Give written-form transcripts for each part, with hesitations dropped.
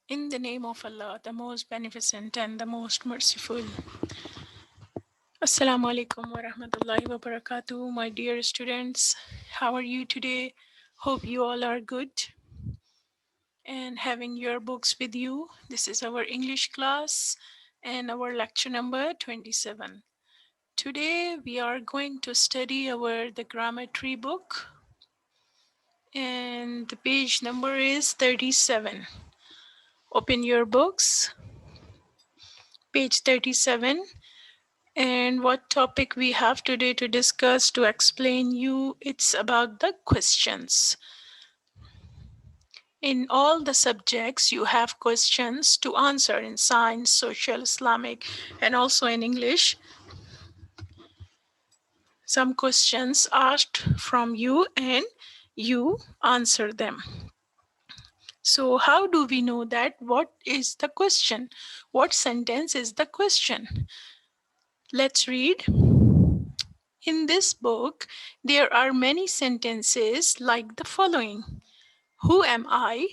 In the name of Allah, the most beneficent and the most merciful. Assalamu alaikum wa rahmatullahi wa barakatuh, my dear students. How are you today? Hope you all are good and having your books with you. This is our English class and our lecture number 27. Today we are going to study the grammar tree book, and the page number is 37. Open your books, page 37. And what topic we have today to discuss to explain you, it's about the questions. In all the subjects, you have questions to answer in science, social, Islamic, and also in English. Some questions asked from you and you answer them. So how do we know that what is the question? What sentence is the question? Let's read. In this book, there are many sentences like the following: Who am I?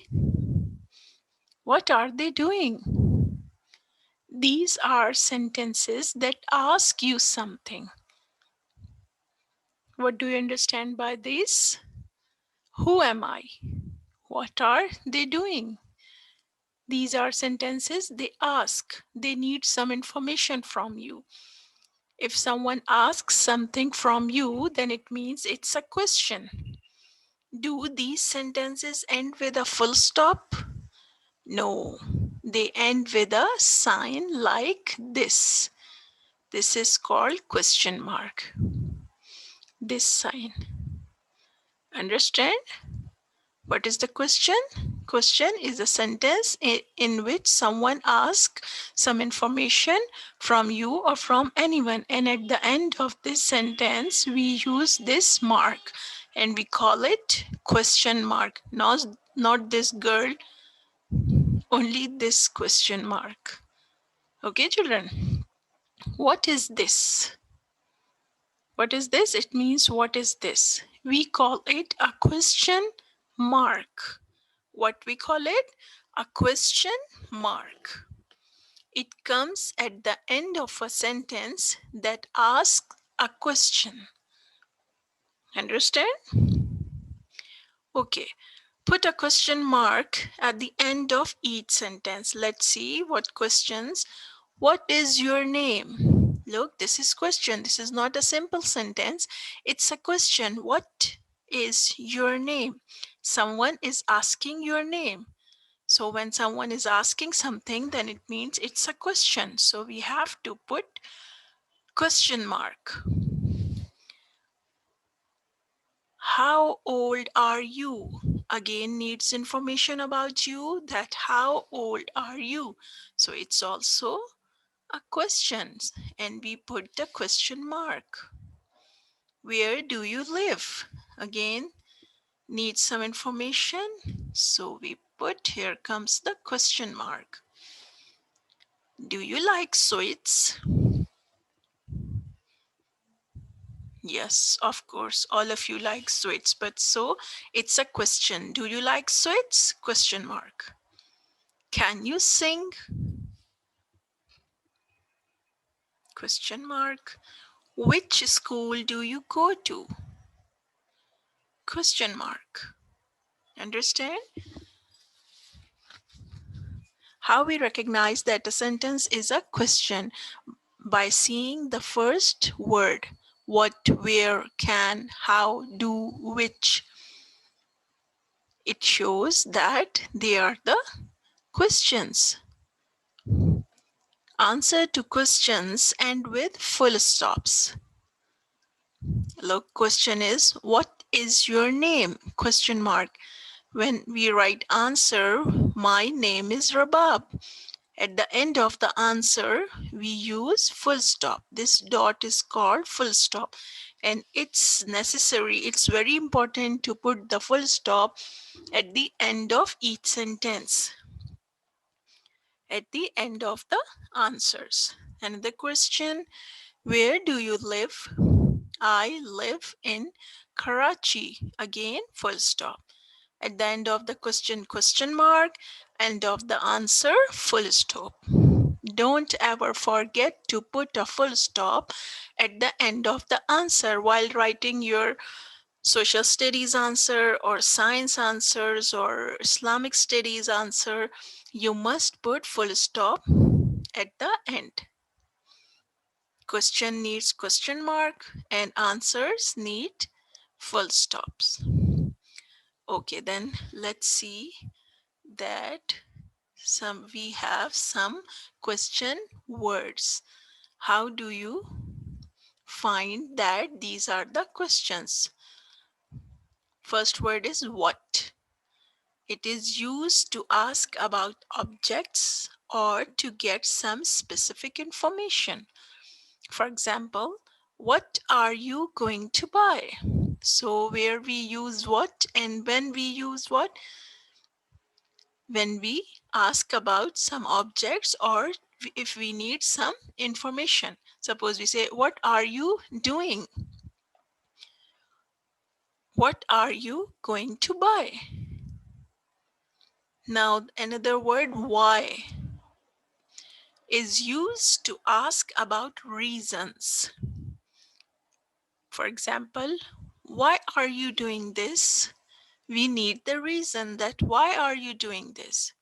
What are they doing? These are sentences that ask you something. What do you understand by this? Who am I? What are they doing? These are sentences they ask. They need some information from you. If someone asks something from you, then it means it's a question. Do these sentences end with a full stop? No, they end with a sign like this. This is called question mark. This sign. Understand? What is the question? Question is a sentence in which someone asks some information from you or from anyone, and at the end of this sentence we use this mark and we call it question mark. Not this girl, only this question mark. Okay, children, what is this? What is this? It means what is this? We call it a question mark. What we call it? A question mark. It comes at the end of a sentence that asks a question. Understand? Okay. Put a question mark at the end of each sentence. Let's see what questions. What is your name? Look, this is question. This is not a simple sentence. It's a question. What is your name? Someone is asking your name. So when someone is asking something, then it means it's a question. So we have to put question mark. How old are you? Again needs information about you, that how old are you? So it's also a question and we put the question mark. Where do you live? Again needs some information. So we put, here comes the question mark. Do you like sweets? Yes, of course, all of you like sweets, but so it's a question. Do you like sweets? Question mark. Can you sing? Question mark. Which school do you go to? Question mark. Understand? How we recognize that a sentence is a question? By seeing the first word. What, where, can, how, do, which. It shows that they are the questions. Answer to questions end with full stops. Look, question is, what is your name? Question mark. When we write answer, my name is Rabab. At the end of the answer, we use full stop. This dot is called full stop. And it's necessary, it's very important to put the full stop at the end of each sentence. At the end of the answers. Another question, where do you live? I live in Karachi. Again, full stop. At the end of the question, question mark. End of the answer, full stop. Don't ever forget to put a full stop at the end of the answer while writing your social studies answer or science answers or Islamic studies answer. You must put full stop at the end. Question needs question mark and answers need full stops. Okay, then let's see that we have some question words. How do you find that these are the questions? First word is what. It is used to ask about objects or to get some specific information. For example, what are you going to buy? So where we use what and when we use what? When we ask about some objects or if we need some information. Suppose we say, what are you doing? What are you going to buy? Now another word, why, is used to ask about reasons. For example, why are you doing this? We need the reason that why are you doing this?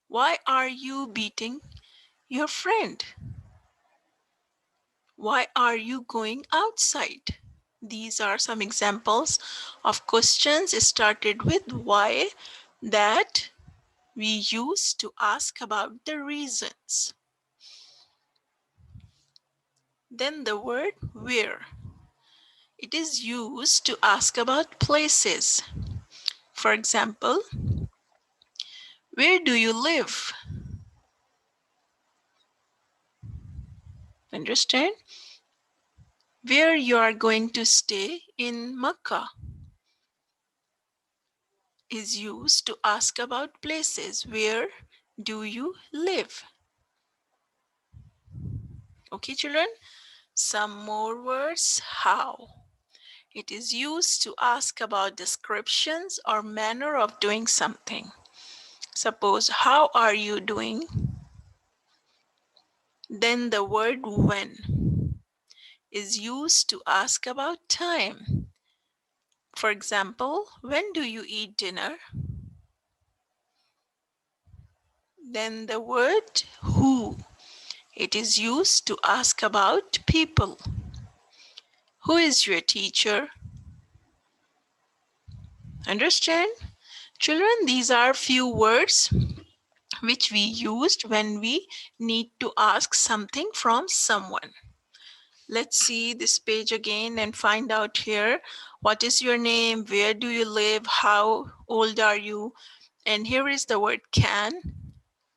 Why are you beating your friend? Why are you going outside? These are some examples of questions started with why that we use to ask about the reasons. Then the word where. It is used to ask about places. For example, where do you live? Understand? Where you are going to stay in Makkah is used to ask about places. Where do you live? Okay, children? Some more words. How. It is used to ask about descriptions or manner of doing something. Suppose, how are you doing? Then the word when is used to ask about time. For example, when do you eat dinner? Then the word who. It is used to ask about people. Who is your teacher? Understand? Children, these are few words which we used when we need to ask something from someone. Let's see this page again and find out here. What is your name? Where do you live? How old are you? And here is the word can.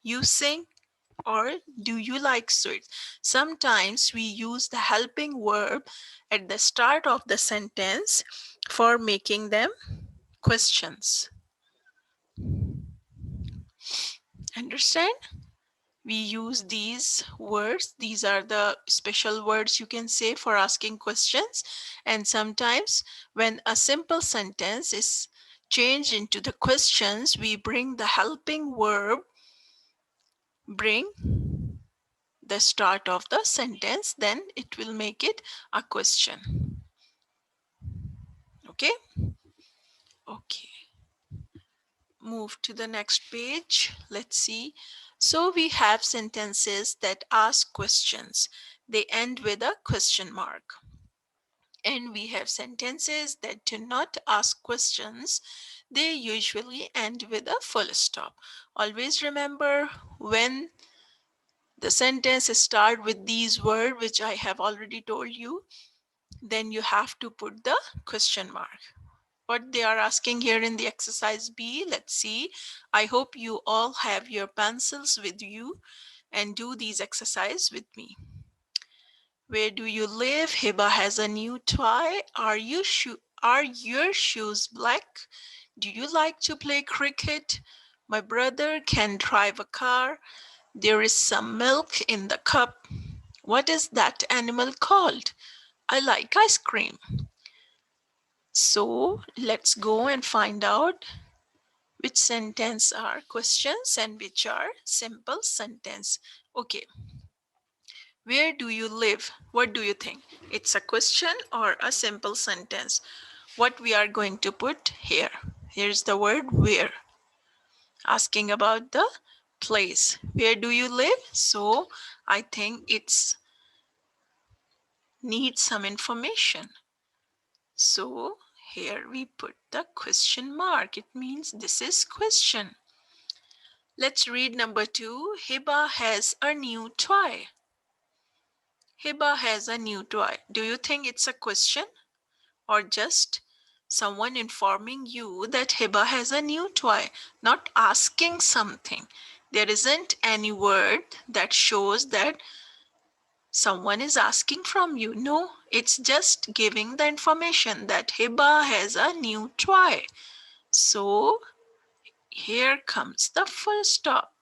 You sing or do you like sweets? Sometimes we use the helping verb at the start of the sentence for making them questions. Understand? We use these words. These are the special words you can say for asking questions. And sometimes when a simple sentence is changed into the questions, we bring the helping verb, bring the start of the sentence, then it will make it a question. Okay? Okay. Move to the next page. Let's see. So we have sentences that ask questions. They end with a question mark. And we have sentences that do not ask questions. They usually end with a full stop. Always remember when the sentence start with these words, which I have already told you, then you have to put the question mark. What they are asking here in the exercise B, let's see. I hope you all have your pencils with you and do these exercise with me. Where do you live? Hiba has a new toy. Are your shoes black? Do you like to play cricket? My brother can drive a car. There is some milk in the cup. What is that animal called? I like ice cream. So let's go and find out which sentence are questions and which are simple sentence. Okay, where do you live? What do you think? It's a question or a simple sentence? What we are going to put here. Here's the word where. Asking about the place. Where do you live? So I think it's needs some information. So here we put the question mark. It means this is question. Let's read number 2. Hiba has a new toy. Hiba has a new toy. Do you think it's a question or just someone informing you that Hiba has a new toy, not asking something? There isn't any word that shows that someone is asking from you. No, it's just giving the information that Hiba has a new toy. So here comes the full stop.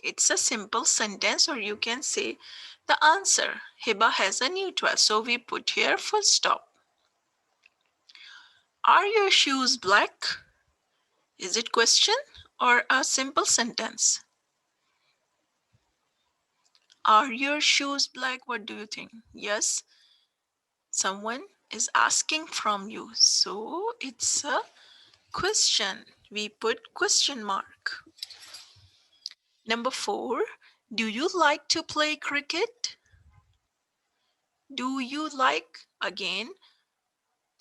It's a simple sentence, or you can say the answer. Hiba has a new toy. So we put here full stop. Are your shoes black? Is it question or a simple sentence? Are your shoes black? What do you think? Yes, someone is asking from you. So it's a question. We put question mark. Number 4, do you like to play cricket? Do you like? Again,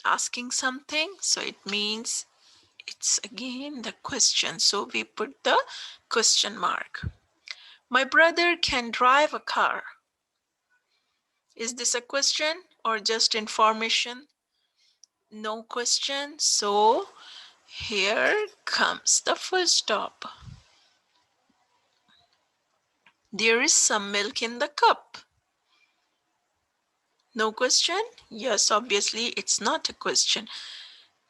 asking something. So it means it's again the question. So we put the question mark. My brother can drive a car. Is this a question or just information? No question. So here comes the full stop. There is some milk in the cup. No question? Yes, obviously it's not a question.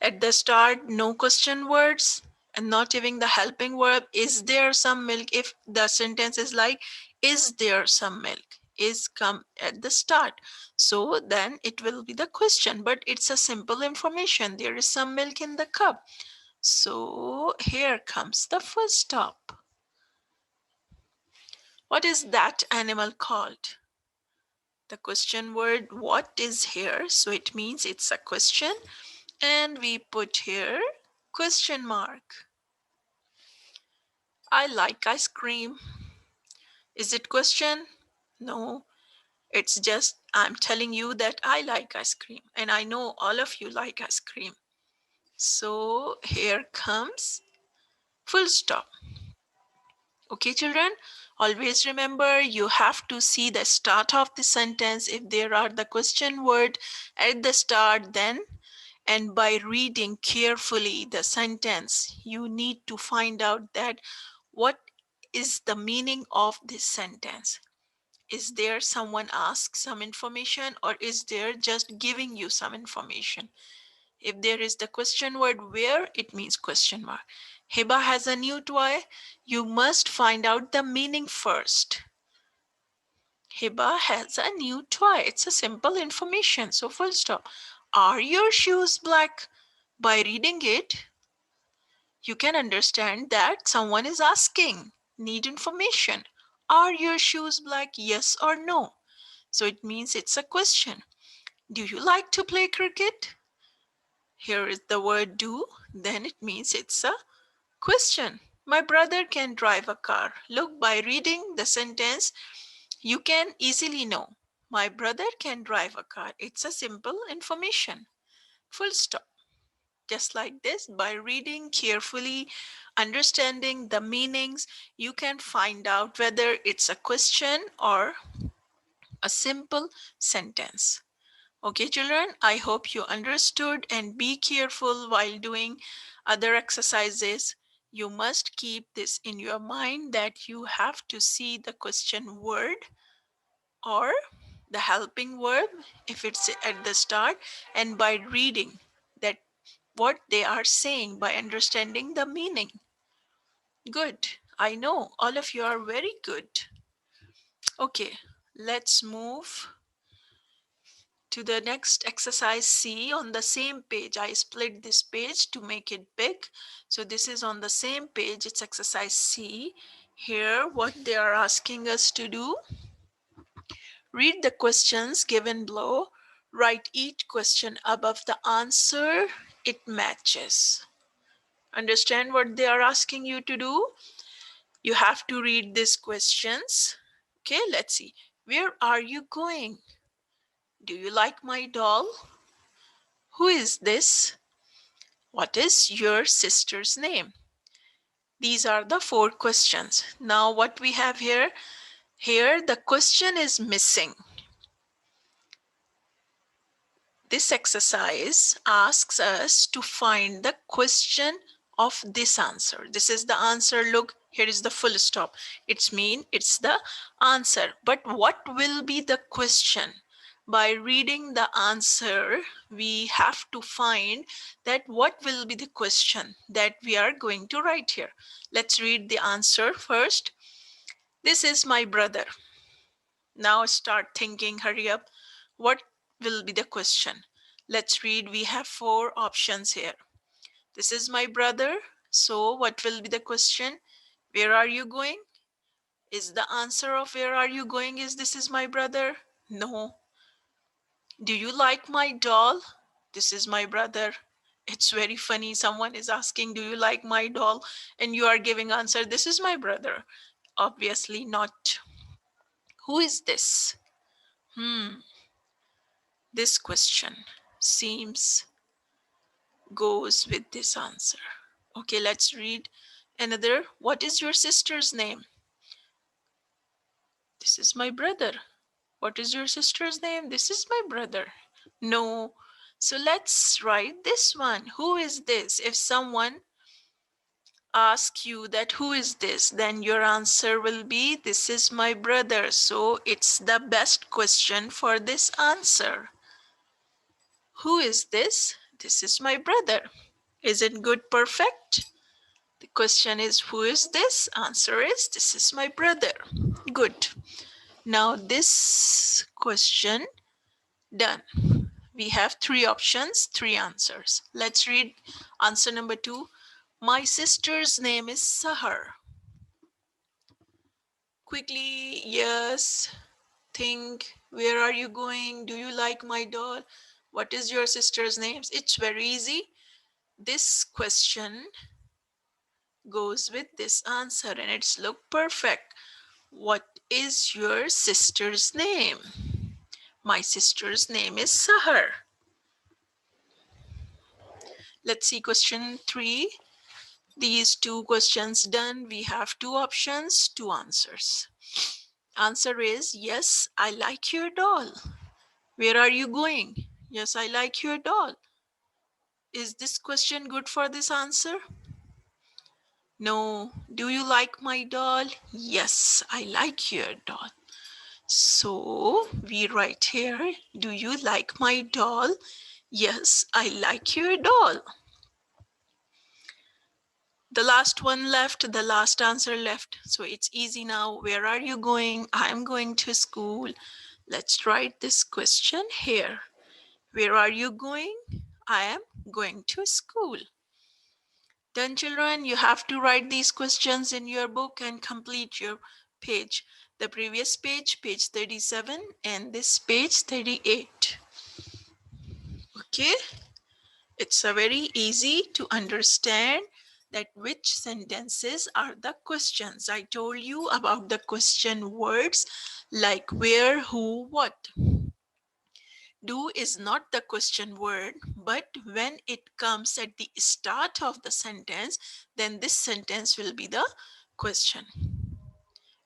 At the start, no question words and not even the helping verb. Is there some milk? If the sentence is like, is there some milk? Is come at the start. So then it will be the question, but it's a simple information. There is some milk in the cup. So here comes the full stop. What is that animal called? The question word what is here. So it means it's a question. And we put here question mark. I like ice cream. Is it question? No, it's just I'm telling you that I like ice cream and I know all of you like ice cream. So here comes full stop. Okay, children, always remember you have to see the start of the sentence. If there are the question word at the start, then and by reading carefully the sentence, you need to find out that what is the meaning of this sentence. Is there someone ask some information or is there just giving you some information? If there is the question word where, it means question mark. Hiba has a new toy. You must find out the meaning first. Hiba has a new toy. It's a simple information. So full stop. Are your shoes black? By reading it, you can understand that someone is asking, need information. Are your shoes black? Yes or no? So it means it's a question. Do you like to play cricket? Here is the word do, then it means it's a question. My brother can drive a car. Look, by reading the sentence, you can easily know. My brother can drive a car. It's a simple information. Full stop. Just like this, by reading carefully, understanding the meanings, you can find out whether it's a question or a simple sentence. Okay, children, I hope you understood and be careful while doing other exercises. You must keep this in your mind that you have to see the question word or the helping verb if it's at the start, and by reading that what they are saying, by understanding the meaning. Good. I know all of you are very good. Okay, let's move to the next exercise C on the same page. I split this page to make it big. So this is on the same page. It's exercise C. Here, what they are asking us to do, read the questions given below. Write each question above the answer it matches. Understand what they are asking you to do? You have to read these questions. Okay, let's see. Where are you going? Do you like my doll? Who is this? What is your sister's name? These are the 4 questions. Now what we have here, the question is missing. This exercise asks us to find the question of this answer. This is the answer. Look, here is the full stop. It's the answer. But what will be the question? By reading the answer, we have to find that what will be the question that we are going to write here. Let's read the answer first. This is my brother. Now start thinking, hurry up. What will be the question? Let's read. We have 4 options here. This is my brother. So what will be the question? Where are you going? Is the answer of where are you going is this is my brother? No. Do you like my doll? This is my brother. It's very funny. Someone is asking, do you like my doll? And you are giving answer, this is my brother. Obviously not. Who is this? This question seems goes with this answer. Okay, let's read another. What is your sister's name? This is my brother. What is your sister's name? This is my brother. No. So let's write this one. Who is this? If someone asks you that who is this, then your answer will be this is my brother. So it's the best question for this answer. Who is this? This is my brother. Is it good? Perfect. The question is, who is this? Answer is, this is my brother. Good. Now this question done. We have 3 options, 3 answers. Let's read answer number 2. My sister's name is Sahar. Quickly, yes. Think, where are you going? Do you like my doll? What is your sister's name? It's very easy. This question goes with this answer and it's look perfect. What is your sister's name? My sister's name is Sahar. Let's see question 3. These 2 questions done. We have 2 options, 2 answers. Answer is, yes, I like your doll. Where are you going? Yes, I like your doll. Is this question good for this answer? No. Do you like my doll? Yes, I like your doll. So we write here, do you like my doll? Yes, I like your doll. The last one left, the last answer left. So it's easy now. Where are you going? I'm going to school. Let's write this question here. Where are you going? I am going to school. Then children, you have to write these questions in your book and complete your page. The previous page, page 37, and this page 38. Okay, it's a very easy to understand that which sentences are the questions. I told you about the question words like where, who, what. Do is not the question word, but when it comes at the start of the sentence, then this sentence will be the question.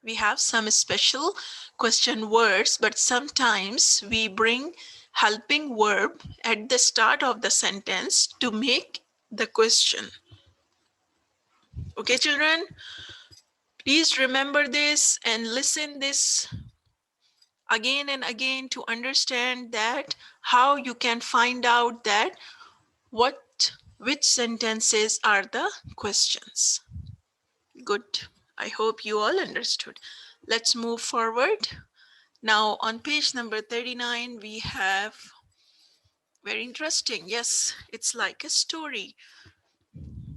We have some special question words, but sometimes we bring helping verb at the start of the sentence to make the question. Okay, children, please remember this and listen this again and again to understand that how you can find out that which sentences are the questions. Good. I hope you all understood. Let's move forward. Now on page number 39, we have very interesting. Yes, it's like a story.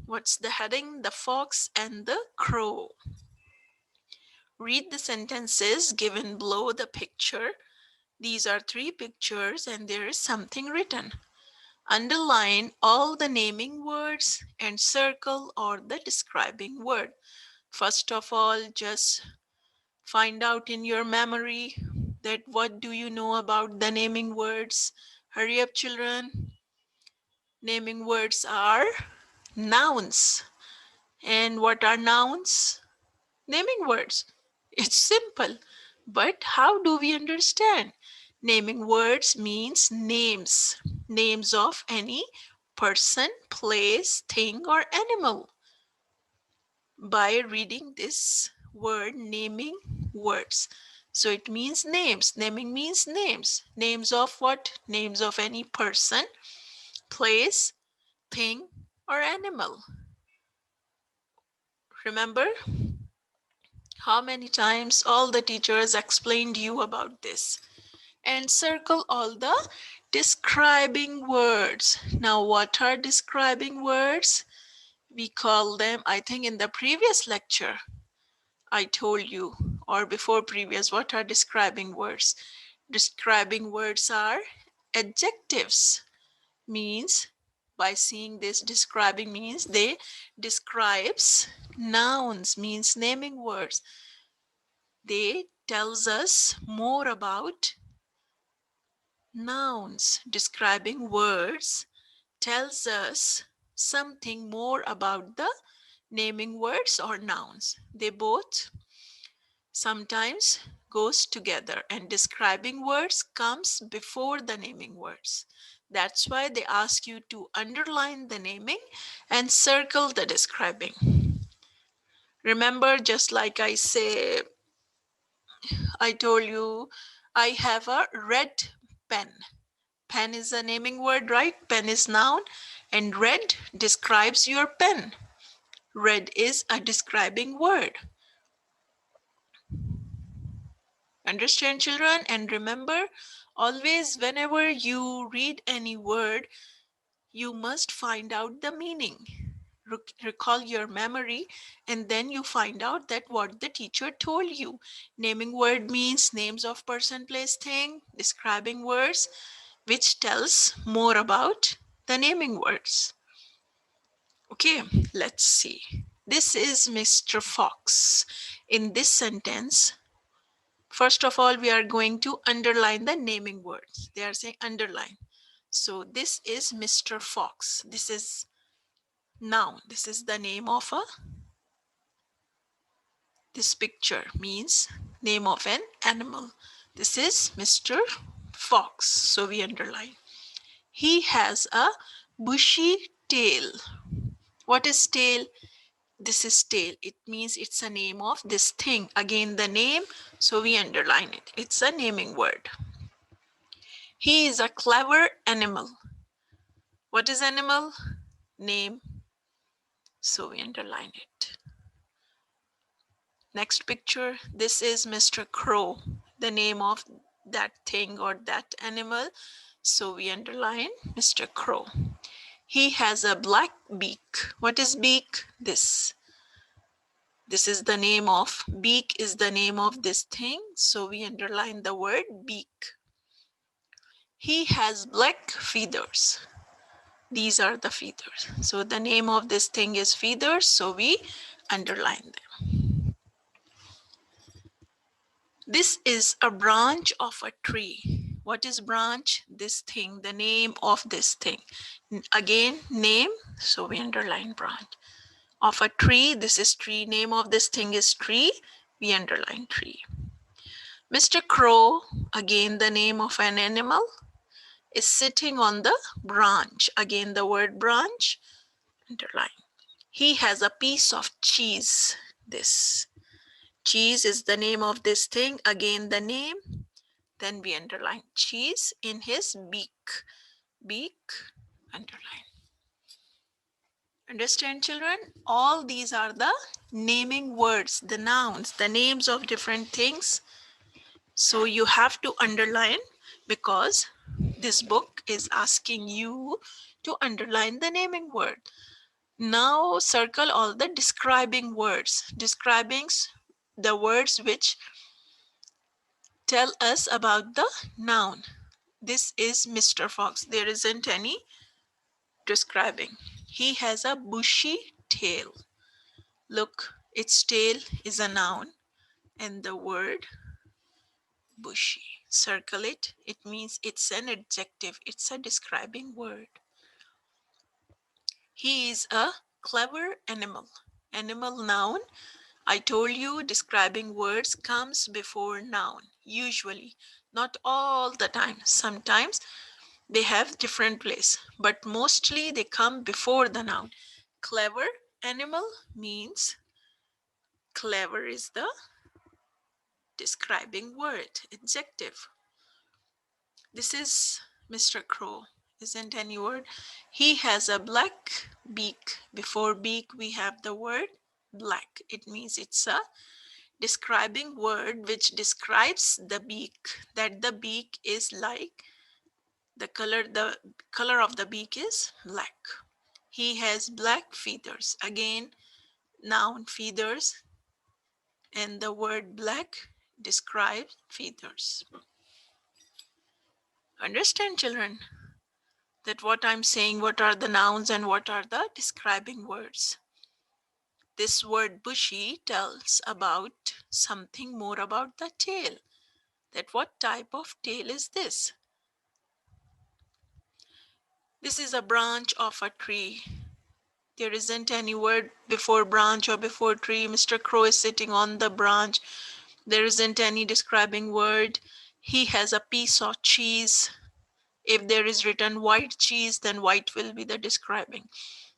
What's the heading? The Fox and the Crow. Read the sentences given below the picture. These are three pictures and there is something written. Underline all the naming words and circle or the describing word. First of all, just find out in your memory that what do you know about the naming words. Hurry up, children. Naming words are nouns. And what are nouns? Naming words. It's simple. But how do we understand? Naming words means names. Names of any person, place, thing, or animal. By reading this word, naming words. So it means names. Naming means names. Names of what? Names of any person, place, thing, or animal. Remember how many times all the teachers explained you about this? And circle all the describing words. Now, what are describing words? We call them, I think in the previous lecture, I told you, or before previous, what are describing words? Describing words are adjectives. Means, by seeing this, describing means they describes nouns, means naming words. They tells us more about nouns. Describing words tells us something more about the naming words or nouns. They both sometimes goes together and describing words comes before the naming words. That's why they ask you to underline the naming and circle the describing. Remember, just like I told you, I have a red pen. Pen is a naming word, right? Pen is noun and red describes your pen. Red is a describing word. Understand, children? And remember, always whenever you read any word, you must find out the meaning. Recall your memory and then you find out that what the teacher told you. Naming word means names of person, place, thing. Describing words which tells more about the naming words. Okay, let's see. This is Mr. Fox. In this sentence, first of all, we are going to underline the naming words. They are saying underline. So this is Mr. Fox. This is noun. This is the name of a, this picture means name of an animal. This is Mr. Fox. So we underline. He has a bushy tail. What is tail? This is tail. It means it's a name of this thing. Again, the name, so we underline it. It's a naming word. He is a clever animal. What is animal? Name, so we underline it. Next picture, this is Mr. Crow, the name of that thing or that animal, so we underline Mr. Crow. He has a black beak. What is beak? This is the name of, beak is the name of this thing, so we underline the word beak. He has black feathers. These are the feathers. So the name of this thing is feathers, so we underline them. This is a branch of a tree. What is branch? This thing, the name of this thing. Again, name, so we underline branch. Of a tree, this is tree. Name of this thing is tree, we underline tree. Mr. Crow, again the name of an animal, is sitting on the branch. Again the word branch, underline. He has a piece of cheese. This cheese is the name of this thing. Again the name, then we underline cheese in his beak. Beak, underline. Understand, children? All these are the naming words, the nouns, the names of different things So you have to underline because this book is asking you to underline the naming word. Now circle all the describing words. Describings, the words which tell us about the noun. This is Mr. Fox. There isn't any describing. He has a bushy tail. Look, its tail is a noun and the word bushy. Circle it. It means it's an adjective. It's a describing word. He is a clever animal. Animal noun. I told you describing words comes before noun. Usually. Not all the time. Sometimes they have different place. But mostly they come before the noun. Clever animal means clever is the describing word, adjective. This is Mr. Crow, isn't any word? He has a black beak. Before beak, we have the word black. It means it's a describing word which describes the beak, that the beak is like the color of the beak is black. He has black feathers. Again, noun feathers, and the word black describes feathers. Understand, children, that what I'm saying, what are the nouns and what are the describing words. This word bushy tells about something more about the tail. That what type of tail is this? This is a branch of a tree. There isn't any word before branch or before tree. Mr. Crow is sitting on the branch. There isn't any describing word. He has a piece of cheese. If there is written white cheese, then white will be the describing.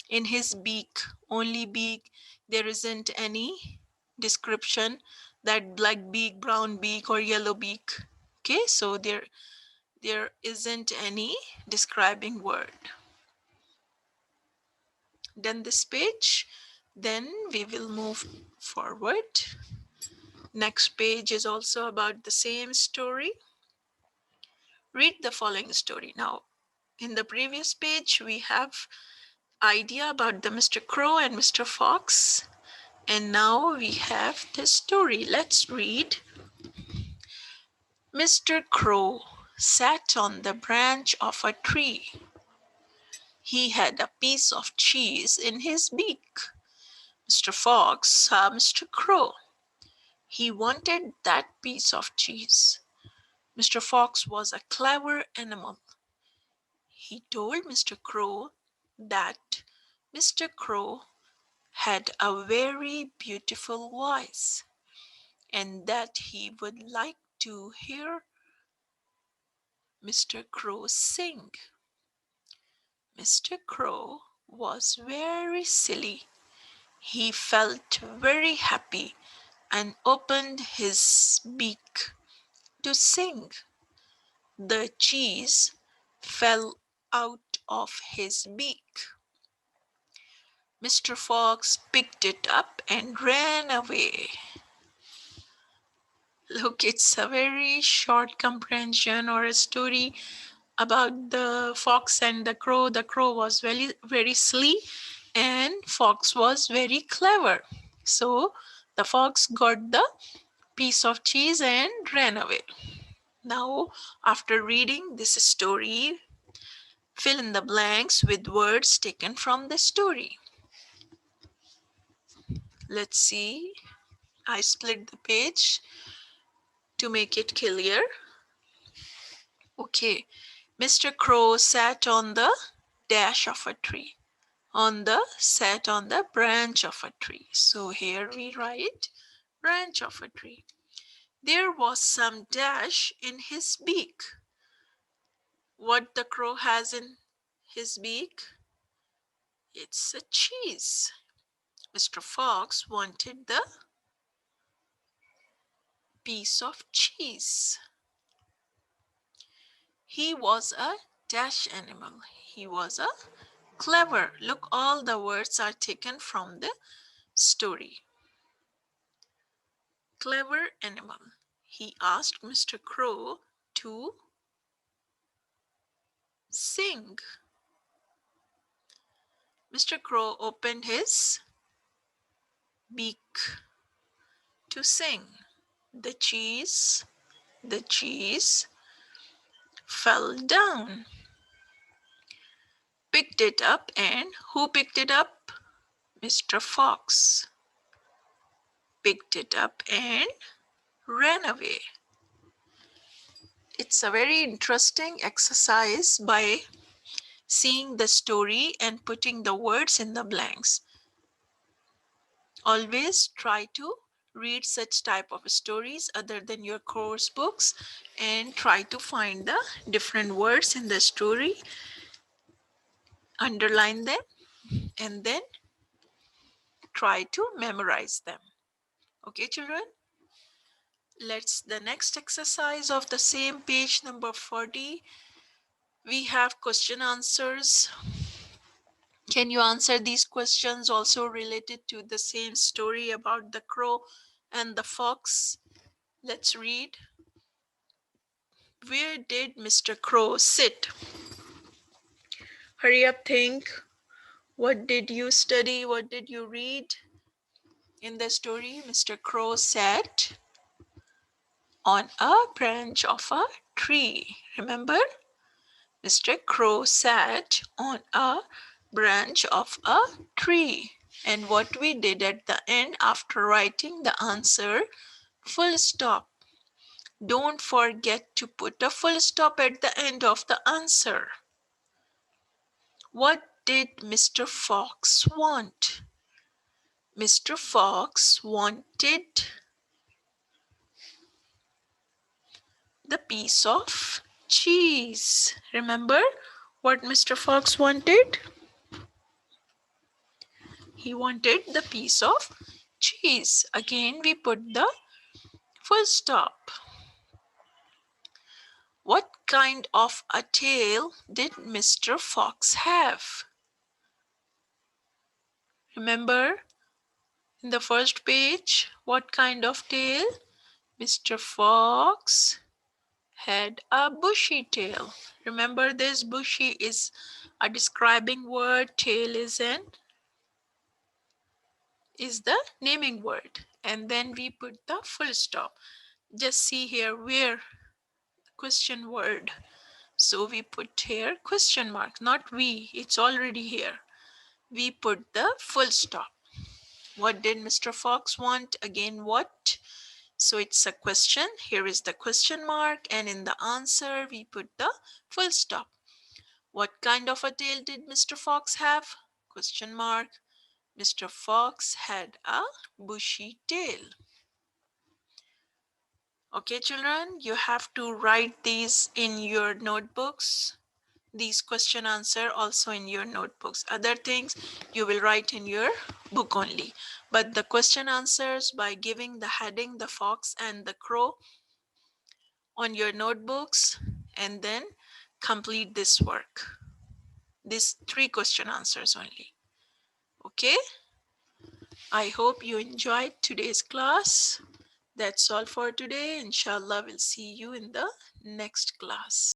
In his beak, only beak, there isn't any description that black beak, brown beak, or yellow beak. Okay, so there isn't any describing word. Done this page, then we will move forward. Next page is also about the same story. Read the following story. Now, in the previous page, we have idea about the Mr. Crow and Mr. Fox. And now we have the story. Let's read. Mr. Crow sat on the branch of a tree. He had a piece of cheese in his beak. Mr. Fox saw Mr. Crow. He wanted that piece of cheese. Mr. Fox was a clever animal. He told Mr. Crow that Mr. Crow had a very beautiful voice and that he would like to hear Mr. Crow sing. Mr. Crow was very silly. He felt very happy and opened his beak to sing. The cheese fell out of his beak. Mr. Fox picked it up and ran away. Look, it's a very short comprehension or a story about the fox and the crow. The crow was very, very silly and fox was very clever. So the fox got the piece of cheese and ran away. Now, after reading this story, fill in the blanks with words taken from the story. Let's see. I split the page to make it clear. Okay. Mr. Crow sat on the dash of a tree. Sat on the branch of a tree. So here we write branch of a tree. There was some dash in his beak. What the crow has in his beak? It's a cheese. Mr. Fox wanted the piece of cheese. He was a dash animal. He was a clever. Look, all the words are taken from the story. Clever animal. He asked Mr. Crow to sing. Mr. Crow opened his beak to sing. The cheese fell down. Picked it up, and who picked it up? Mr. Fox picked it up and ran away. It's a very interesting exercise by seeing the story and putting the words in the blanks. Always try to read such type of stories other than your course books and try to find the different words in the story, underline them, and then try to memorize them. Okay, children? Let's the next exercise of the same page number 40. We have question answers. Can you answer these questions also related to the same story about the crow and the fox? Let's read. Where did Mr. Crow sit? Hurry up, think. What did you study? What did you read? In the story, Mr. Crow sat on a branch of a tree. Remember? Mr. Crow sat on a branch of a tree. And what we did at the end after writing the answer, full stop. Don't forget to put a full stop at the end of the answer. What did Mr. Fox want? Mr. Fox wanted the piece of cheese. Remember what Mr. Fox wanted? He wanted the piece of cheese. Again, we put the full stop. What kind of a tail did Mr. Fox have? Remember in the first page, what kind of tail? Mr. Fox had a bushy tail. Remember this, bushy is a describing word, tail is the naming word. And then we put the full stop. Just see here where question word. So we put here question mark, not we, it's already here. We put the full stop. What did Mr. Fox want? Again, what? So it's a question. Here is the question mark, and in the answer, we put the full stop. What kind of a tail did Mr. Fox have? Question mark. Mr. Fox had a bushy tail. Okay, children, you have to write these in your notebooks. These question answer also in your notebooks. Other things you will write in your book only. But the question answers by giving the heading, the fox and the crow on your notebooks, and then complete this work. These 3 question answers only. Okay? I hope you enjoyed today's class. That's all for today. Inshallah, we'll see you in the next class.